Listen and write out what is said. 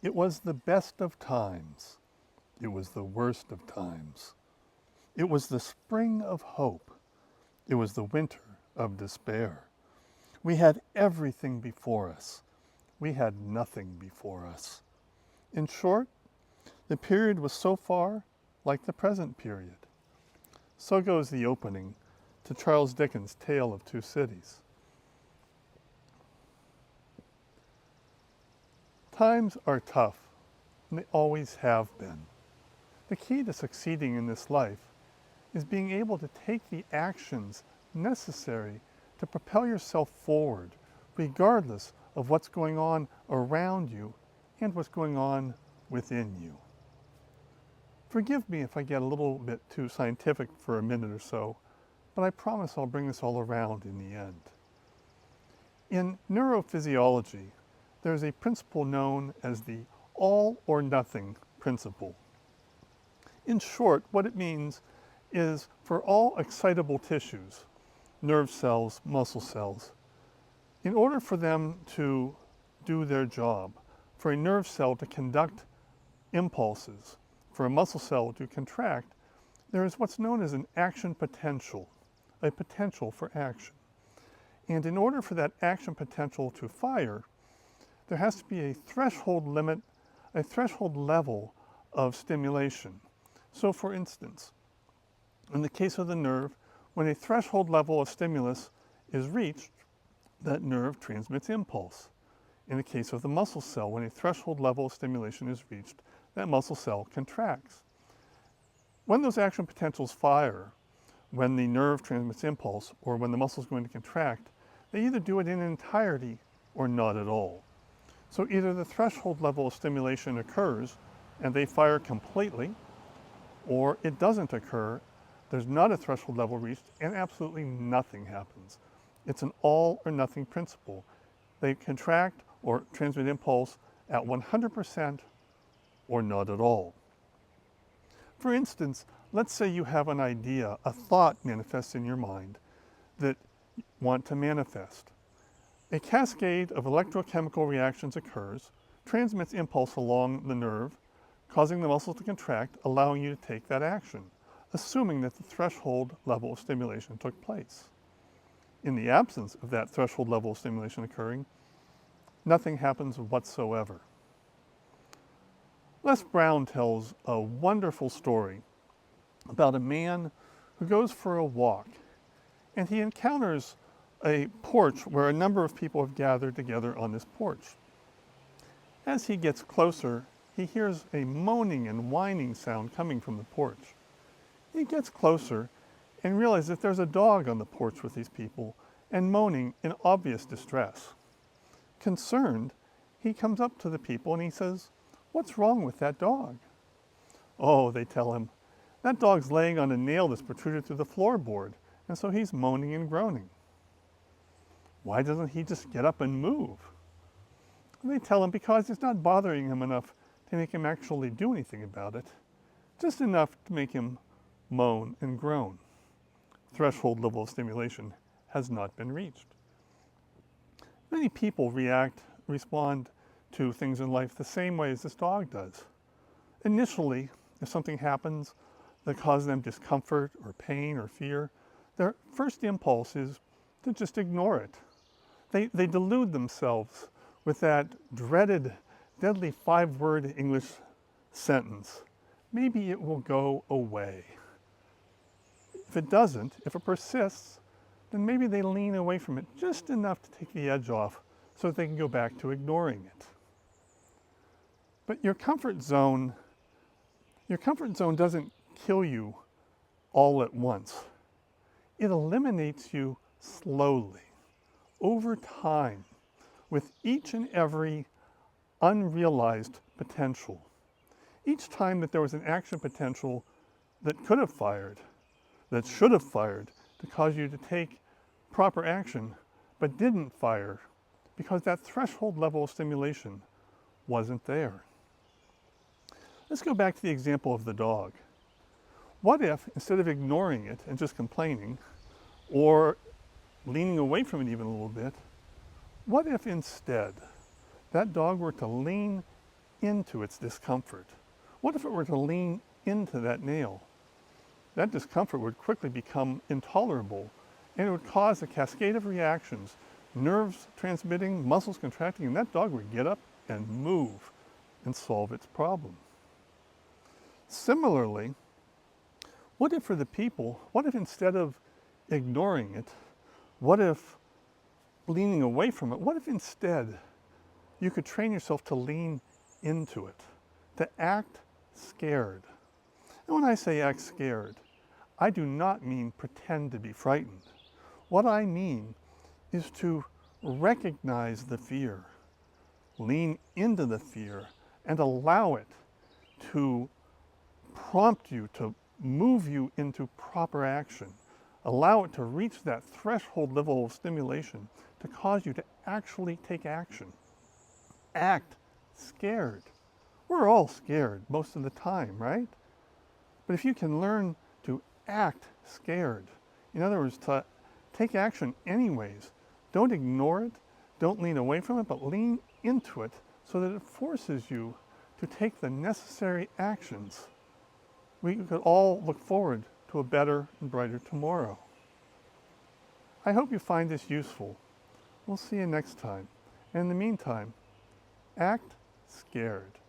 It was the best of times. It was the worst of times. It was the spring of hope. It was the winter of despair. We had everything before us. We had nothing before us. In short, the period was so far like the present period. So goes the opening to Charles Dickens' Tale of Two Cities. Times are tough, and they always have been. The key to succeeding in this life is being able to take the actions necessary to propel yourself forward, regardless of what's going on around you and what's going on within you. Forgive me if I get a little bit too scientific for a minute or so, but I promise I'll bring this all around in the end. In neurophysiology, there's a principle known as the all or nothing principle. In short, what it means is for all excitable tissues, nerve cells, muscle cells, in order for them to do their job, for a nerve cell to conduct impulses, for a muscle cell to contract, there is what's known as an action potential, a potential for action. And in order for that action potential to fire, there has to be a threshold limit, a threshold level of stimulation. So for instance, in the case of the nerve, when a threshold level of stimulus is reached, that nerve transmits impulse. In the case of the muscle cell, when a threshold level of stimulation is reached, that muscle cell contracts. When those action potentials fire, when the nerve transmits impulse or when the muscle is going to contract, they either do it in entirety or not at all. So either the threshold level of stimulation occurs and they fire completely, or it doesn't occur, there's not a threshold level reached, and absolutely nothing happens. It's an all or nothing principle. They contract or transmit impulse at 100% or not at all. For instance, let's say you have an idea, a thought manifests in your mind that you want to manifest. A cascade of electrochemical reactions occurs, transmits impulse along the nerve, causing the muscle to contract, allowing you to take that action, assuming that the threshold level of stimulation took place. In the absence of that threshold level of stimulation occurring, nothing happens whatsoever. Les Brown tells a wonderful story about a man who goes for a walk, and he encounters a porch where a number of people have gathered together on this porch. As he gets closer, he hears a moaning and whining sound coming from the porch. He gets closer and realizes that there's a dog on the porch with these people and moaning in obvious distress. Concerned, he comes up to the people and he says, "What's wrong with that dog?" "Oh," they tell him, "that dog's laying on a nail that's protruded through the floorboard, and so he's moaning and groaning." "Why doesn't he just get up and move?" And they tell him because it's not bothering him enough to make him actually do anything about it, just enough to make him moan and groan. Threshold level of stimulation has not been reached. Many people respond to things in life the same way as this dog does. Initially, if something happens that causes them discomfort or pain or fear, their first impulse is to just ignore it. They delude themselves with that dreaded, deadly 5-word English sentence: "Maybe it will go away." If it doesn't, if it persists, then maybe they lean away from it just enough to take the edge off so that they can go back to ignoring it. But your comfort zone doesn't kill you all at once. It eliminates you slowly, over time, with each and every unrealized potential. Each time that there was an action potential that could have fired, that should have fired to cause you to take proper action, but didn't fire because that threshold level of stimulation wasn't there. Let's go back to the example of the dog. What if, instead of ignoring it and just complaining, or leaning away from it even a little bit, what if instead that dog were to lean into its discomfort? What if it were to lean into that nail? That discomfort would quickly become intolerable, and it would cause a cascade of reactions, nerves transmitting, muscles contracting, and that dog would get up and move and solve its problem. Similarly, what if instead of ignoring it, what if leaning away from it, what if instead you could train yourself to lean into it, to act scared? And when I say act scared, I do not mean pretend to be frightened. What I mean is to recognize the fear, lean into the fear, and allow it to prompt you, to move you into proper action. Allow it to reach that threshold level of stimulation to cause you to actually take action. Act scared. We're all scared most of the time, right? But if you can learn to act scared, in other words, to take action anyways, don't ignore it, don't lean away from it, but lean into it so that it forces you to take the necessary actions, we could all look forward to a better and brighter tomorrow. I hope you find this useful. We'll see you next time. And in the meantime, act scared.